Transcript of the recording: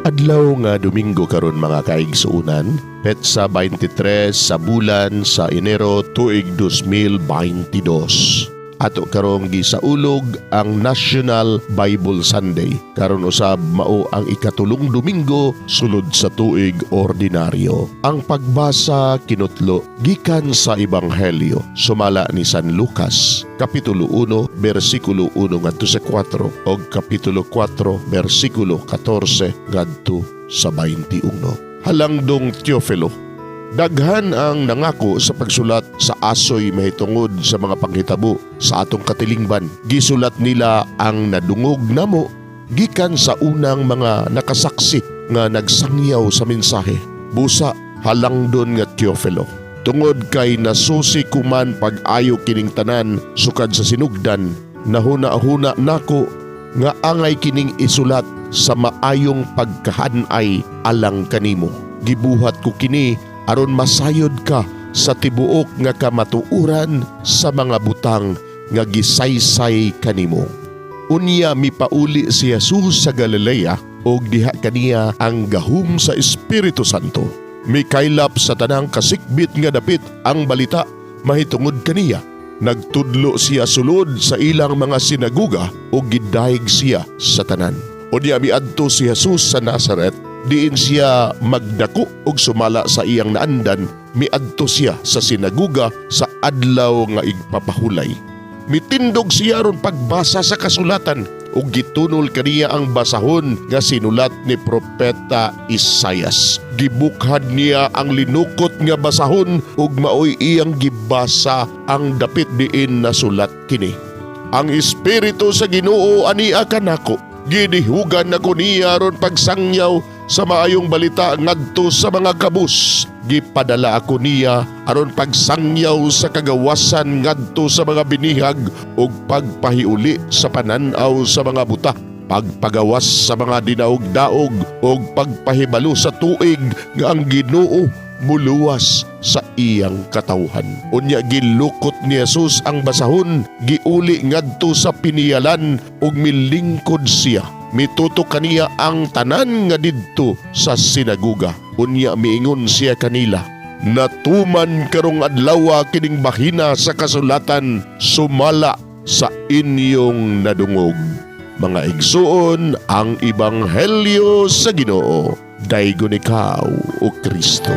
Adlaw nga Domingo karon mga kaigsuunan, petsa 23 sa bulan sa Enero tuig 2022. Ato karong gisaulog ang National Bible Sunday. Karon usab mao ang ikatulong Domingo sulod sa tuig ordinaryo. Ang pagbasa kinutlo gikan sa Ebanghelyo sumala ni San Lucas, Kapitulo 1, versikulo 1 ngadto sa 4 o Kapitulo 4, versikulo 14 ngadto sa 21. Halangdong Teofilo, daghan ang nangako sa pagsulat sa asoy mahitungod sa mga panghitabo sa atong katilingban. Gisulat nila ang nadungog namo gikan sa unang mga nakasaksi nga nagsangyaw sa mensahe. Busa halangdon nga Teofilo, tungod kay nasusi kuman pag-ayo kining tanan sukad sa sinugdan, nahuna-huna nako nga angay kining isulat sa maayong pagkahanay alang kanimo. Gibuhat ko kini aron masayod ka sa tibuok nga kamatuuran sa mga butang nga gisaysay kanimo. Unya mipauli si Jesus sa Galilea og diha kaniya ang gahom sa Espiritu Santo. Mikaylap sa tanang kasikbit nga dapit ang balita mahitungod kaniya. Nagtudlo siya sulod sa ilang mga sinaguga o gidayeg siya sa tanan. Unya miadto si Jesus sa Nazareth, diin siya magdako og sumala sa iyang naandan. Miadto siya sa sinaguga sa adlaw nga igpapahulay. Mitindog siya ron pagbasa sa kasulatan ug gitunol kaniya ang basahon nga sinulat ni Propeta Isaias. Gibukhad niya ang linukot nga basahon ug maoy iyang gibasa ang dapit diin nasulat kini. Ang Espiritu sa Ginoo ania kanako, gidihugan ako niya ron pagsangyaw sa maayong balita ngadto sa mga kabus. Gipadala ako niya aron pagsangyaw sa kagawasan ngadto sa mga binihag ug pagpahiuli sa pananaw sa mga buta, pagpagawas sa mga dinaog-daog ug pagpahibalo sa tuig nga ang Ginoo muluwas sa iyang katawhan. Unya gilukot ni Jesus ang basahon, giuli ngadto sa piniyalan ug milingkod siya. Mitutok kaniya ang tanan nga didto sa sinaguga. Unya miingon siya kanila, natuman karong adlaw kining bahina sa kasulatan sumala sa inyong nadungog. Mga igsuon, ang Ebanghelyo sa Ginoo. Daygon ikaw, O Kristo.